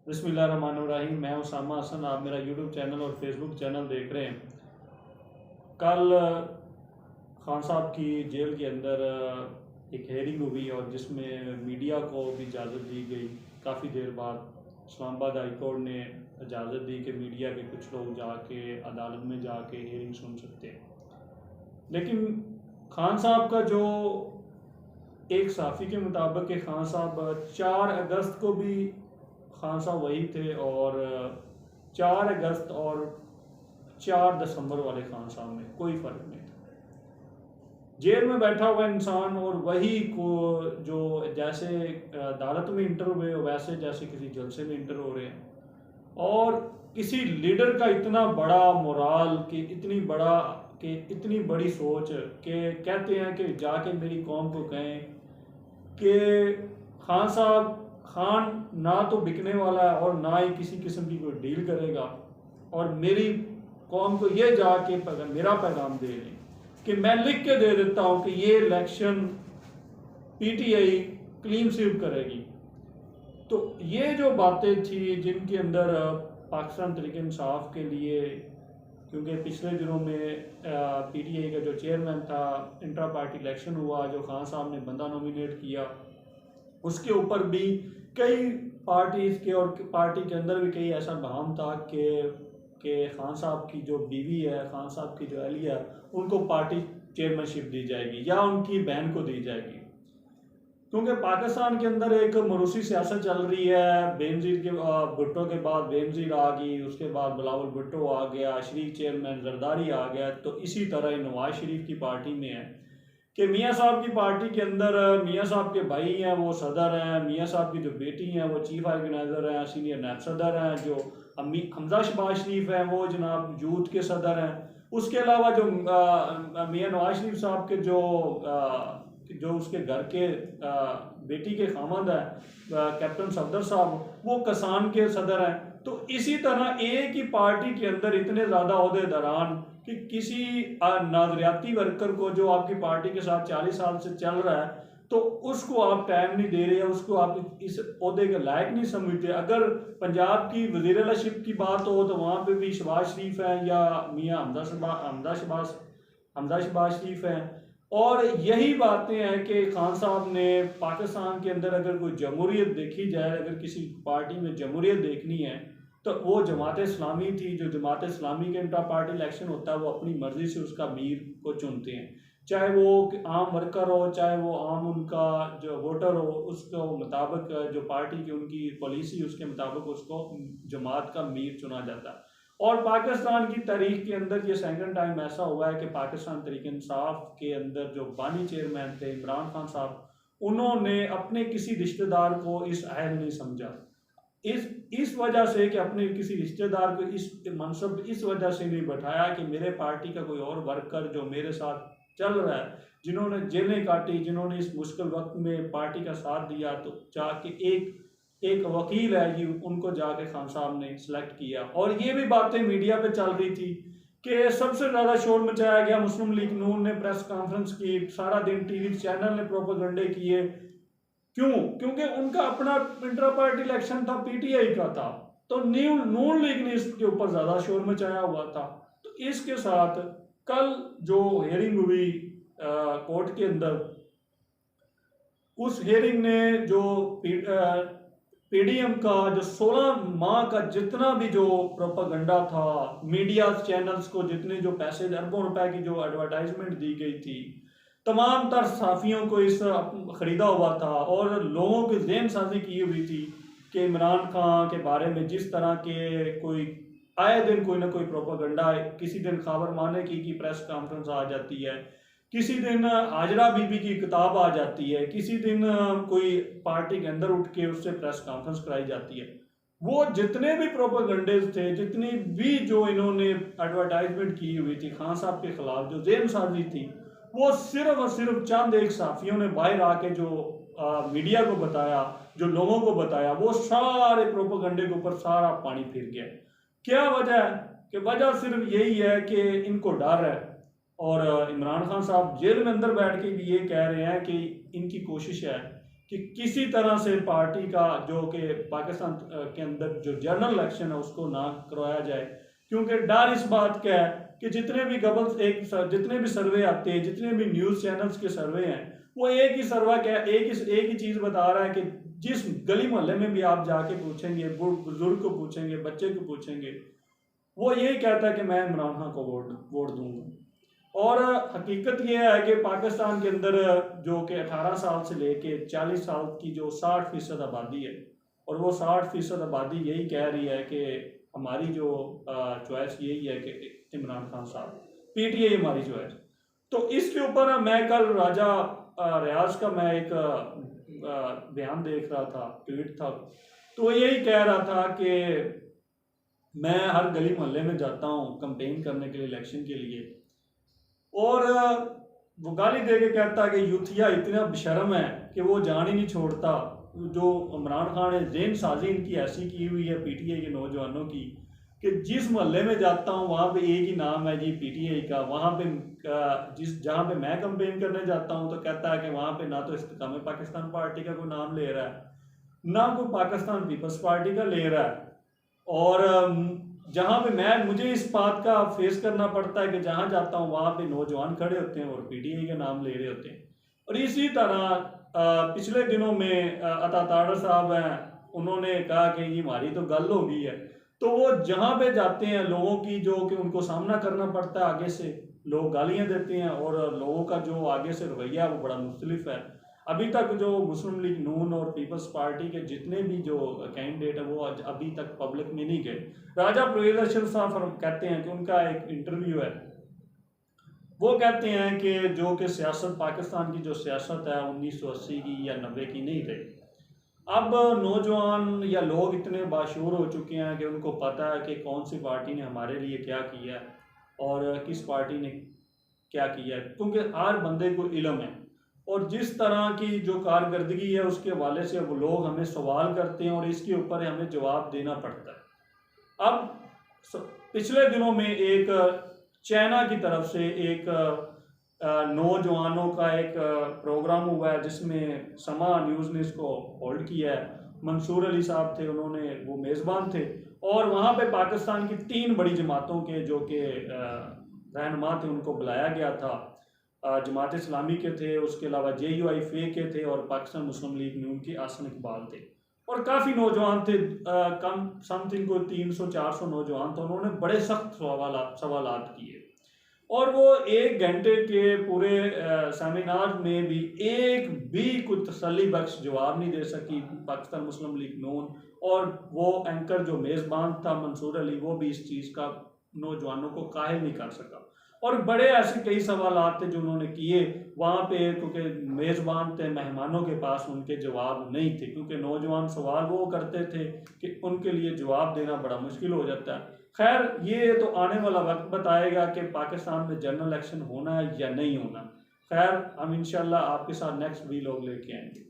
बिस्मिल्लाहिर्रहमानिर्रहीम। मैं उसामा हसन, आप मेरा यूट्यूब चैनल और फेसबुक चैनल देख रहे हैं। कल खान साहब की जेल के अंदर एक हेयरिंग हुई और जिसमें मीडिया को भी इजाज़त दी गई। काफ़ी देर बाद इस्लामाबाद हाई कोर्ट ने इजाज़त दी कि मीडिया के कुछ लोग जाके अदालत में जाके हेयरिंग सुन सकते हैं। लेकिन खान साहब का जो एक साफ़ी के मुताबिक कि खान साहब 4 अगस्त को भी खान साहब वही थे और 4 अगस्त और 4 दिसंबर वाले खान साहब में कोई फ़र्क नहीं था। जेल में बैठा हुआ इंसान और वही को जो जैसे अदालत में इंटर हुए वैसे जैसे किसी जलसे में इंटर हो रहे हैं। और किसी लीडर का इतना बड़ा मोराल कि इतनी बड़ी सोच कि कहते हैं कि जाके मेरी कौम को कहें कि खान साहब खान ना तो बिकने वाला है और ना ही किसी किस्म की कोई डील करेगा, और मेरी कौम को ये जाके मेरा पैगाम दे दें कि मैं लिख के दे देता हूं कि ये इलेक्शन पीटीआई क्लीन स्वीप करेगी। तो ये जो बातें थी जिनके अंदर पाकिस्तान तहरीक इंसाफ के लिए, क्योंकि पिछले दिनों में पीटीआई का जो चेयरमैन था, इंट्रा पार्टी इलेक्शन हुआ, जो खान साहब ने बंदा नॉमिनेट किया, उसके ऊपर भी कई पार्टीज के और पार्टी के अंदर भी कई ऐसा बहाम था कि खान साहब की जो बीवी है, खान साहब की जो अहलिया है, उनको पार्टी चेयरमैनशिप दी जाएगी या उनकी बहन को दी जाएगी। क्योंकि पाकिस्तान के अंदर एक मरूसी सियासत चल रही है। बेनजीर के भुट्टो के बाद बेनजीर आ गई, उसके बाद बिलावल भुट्टो आ गया, शरीफ चेयरमैन जरदारी आ गया। तो इसी तरह नवाज शरीफ की पार्टी में है कि मियाँ साहब की पार्टी के अंदर मियाँ साहब के भाई हैं वो सदर हैं, मियाँ साहब की जो बेटी हैं वो चीफ ऑर्गेनाइजर हैं, सीनियर नैब सदर हैं, जो हमजा शहबाज शरीफ हैं वो जनाब यूथ के सदर हैं। उसके अलावा जो मियाँ नवाज शरीफ साहब के जो उसके घर के बेटी के खामद है कैप्टन सफदर साहब, वो किसान के सदर हैं। तो इसी तरह एक ही पार्टी के अंदर इतने ज़्यादा ओहदेदारान कि किसी नाजरियाती वर्कर को जो आपकी पार्टी के साथ 40 साल से चल रहा है, तो उसको आप टाइम नहीं दे रहे, उसको आप इस ओहदे के लायक नहीं समझते। अगर पंजाब की वज़ीर आला-शिप की बात हो तो वहाँ पे भी शहबाज शरीफ हैं या मियाँ हमजा शहबाज शरीफ हैं। और यही बातें हैं कि खान साहब ने पाकिस्तान के अंदर अगर कोई जमहूरियत देखी जाए, अगर किसी पार्टी में जमहूरियत देखनी है तो वो जमात इस्लामी थी। जो जमात इस्लामी के इंट्रा पार्टी इलेक्शन होता है वो अपनी मर्जी से उसका अमीर को चुनते हैं, चाहे वो आम वर्कर हो, चाहे वो आम उनका जो वोटर हो, उसके मुताबिक जो पार्टी की उनकी पॉलिसी उसके मुताबिक उसको जमात का अमीर चुना जाता है। और पाकिस्तान की तारीख के अंदर ये सेकंड टाइम ऐसा हुआ है कि पाकिस्तान तहरीक इंसाफ के अंदर जो बानी चेयरमैन थे इमरान खान साहब, उन्होंने अपने किसी रिश्तेदार को इस अहल नहीं समझा। इस वजह से कि अपने किसी रिश्तेदार को इस मनसब इस वजह से नहीं बैठाया कि मेरे पार्टी का कोई और वर्कर जो मेरे साथ चल रहा है, जिन्होंने जेलें काटी, जिन्होंने इस मुश्किल वक्त में पार्टी का साथ दिया, तो जाके एक वकील है जी, उनको जाके खान साहब ने सिलेक्ट किया। और ये भी बातें मीडिया पे चल रही थी कि सबसे ज़्यादा शोर मचाया गया, मुस्लिम लीग नून ने प्रेस कॉन्फ्रेंस की, सारा दिन टीवी चैनल ने प्रोपेगेंडे किए। क्यों? क्योंकि उनका अपना इंट्रा पार्टी इलेक्शन था, पीटीआई का था, तो न्यू नून लीग ने इसके ऊपर ज़्यादा शोर मचाया हुआ था। तो इसके साथ कल जो हेयरिंग हुई कोर्ट के अंदर, उस हेयरिंग ने जो पीडीएम का जो 16 माह का जितना भी जो प्रोपागंडा था, मीडिया चैनल्स को जितने जो पैसे अरबों रुपए की जो एडवर्टाइजमेंट दी गई थी, तमाम तर सहाफ़ियों को इस ख़रीदा हुआ था और लोगों की ज़हन साजी की हुई थी कि इमरान खान के बारे में जिस तरह के कोई आए दिन कोई ना कोई प्रोपागंडा, किसी दिन खबर माने की प्रेस कॉन्फ्रेंस आ जाती है, किसी दिन हाजरा बीबी की किताब आ जाती है, किसी दिन कोई पार्टी के अंदर उठ के उससे प्रेस कॉन्फ्रेंस कराई जाती है। वो जितने भी प्रोपेगेंडेज थे, जितनी भी जो इन्होंने एडवर्टाइजमेंट की हुई थी खान साहब के खिलाफ, जो जेम साजी थी, वो सिर्फ और सिर्फ चंद एक सहाफ़ियों ने बाहर आके जो मीडिया को बताया, जो लोगों को बताया, वो सारे प्रोपेगेंडे के ऊपर सारा पानी फिर गया। क्या वजह है? कि वजह सिर्फ यही है कि इनको डर है। और इमरान खान साहब जेल में अंदर बैठ के भी ये कह रहे हैं कि इनकी कोशिश है कि किसी तरह से पार्टी का जो कि पाकिस्तान के अंदर जो जनरल इलेक्शन है उसको ना करवाया जाए, क्योंकि डर इस बात का है कि जितने भी जितने भी सर्वे आते हैं, जितने भी न्यूज़ चैनल्स के सर्वे हैं, वो एक ही सर्वा क्या एक ही चीज़ बता रहा है कि जिस गली मोहल्ले में भी आप जाके पूछेंगे, बुजुर्ग को पूछेंगे, बच्चे को पूछेंगे, वो यही कहता है कि मैं इमरान खान को वोट दूंगा। और हकीकत ये है कि पाकिस्तान के अंदर जो कि 18 साल से लेके 40 साल की जो 60% आबादी है, और वो 60% आबादी यही कह रही है कि हमारी जो चॉइस यही है कि इमरान खान साहब, पीटीआई हमारी चॉइस। तो इसके ऊपर मैं कल राजा रियाज का मैं एक बयान देख रहा था, ट्वीट था, तो वो यही कह रहा था कि मैं हर गली मोहल्ले में जाता हूँ कैंपेन करने के लिए, इलेक्शन के लिए, और वो गाली दे के कहता है कि यूथिया इतना बेशर्म है कि वो जान ही नहीं छोड़ता। जो इमरान खान ने जेन साजी इनकी ऐसी की हुई है पीटीआई के नौजवानों की कि जिस मोहल्ले में जाता हूँ वहाँ पे एक ही नाम है जी पीटीआई का, वहाँ पे जहाँ पे मैं कैंपेन करने जाता हूँ तो कहता है कि वहाँ पे ना तो इस्तेकाम पाकिस्तान पार्टी का कोई नाम ले रहा है, ना कोई पाकिस्तान पीपल्स पार्टी का ले रहा है। और जहाँ पे मुझे इस बात का फेस करना पड़ता है कि जहाँ जाता हूँ वहाँ पे नौजवान खड़े होते हैं और पीटीआई का नाम ले रहे होते हैं। और इसी तरह पिछले दिनों में अता ताड़र साहब हैं, उन्होंने कहा कि ये हमारी तो गल हो गई है, तो वो जहाँ पे जाते हैं लोगों की जो कि उनको सामना करना पड़ता है, आगे से लोग गालियाँ देते हैं और लोगों का जो आगे से रवैया वो बड़ा मुख्तलिफ है। अभी तक जो मुस्लिम लीग नून और पीपल्स पार्टी के जितने भी जो कैंडिडेट है वो अभी तक पब्लिक में नहीं गए। राजा परवेज अरशद साहब कहते हैं कि उनका एक इंटरव्यू है, वो कहते हैं कि जो कि सियासत पाकिस्तान की जो सियासत है 1980 की या 90 की नहीं रही। अब नौजवान या लोग इतने बाशूर हो चुके हैं कि उनको पता है कि कौन सी पार्टी ने हमारे लिए क्या किया है और किस पार्टी ने क्या किया है, क्योंकि हर बंदे को इल्म है और जिस तरह की जो कारकर्दगी है उसके हवाले से वो लोग हमें सवाल करते हैं और इसके ऊपर हमें जवाब देना पड़ता है। अब पिछले दिनों में एक चाइना की तरफ से एक नौजवानों का एक प्रोग्राम हुआ है जिसमें समा न्यूज़ ने इसको होल्ड किया है। मंसूर अली साहब थे, उन्होंने वो मेज़बान थे और वहाँ पे पाकिस्तान की 3 बड़ी जमातों के जो कि रहनुमा थे उनको बुलाया गया था। जमात इस्लामी के थे, उसके अलावा JUIF के थे और पाकिस्तान मुस्लिम लीग नून के आसन इकबाल थे और काफ़ी नौजवान थे, कम समथिंग को 300-400 नौजवान थे। उन्होंने बड़े सख्त सवालात किए और वो 1 घंटे के पूरे सेमिनार में भी एक भी कोई तसल्ली बख्श जवाब नहीं दे सकी पाकिस्तान मुस्लिम लीग नून, और वो एंकर जो मेज़बान था मंसूर अली, वो भी इस चीज़ का नौजवानों को काहिल नहीं कर सका। और बड़े ऐसे कई सवाल थे जो उन्होंने किए वहाँ पे, क्योंकि मेज़बान थे, मेहमानों के पास उनके जवाब नहीं थे, क्योंकि नौजवान सवाल वो करते थे कि उनके लिए जवाब देना बड़ा मुश्किल हो जाता है। खैर, ये तो आने वाला वक्त बताएगा कि पाकिस्तान में जनरल इलेक्शन होना है या नहीं होना। खैर, हम इंशाल्लाह आपके साथ नेक्स्ट वीलॉग लेके आएंगे।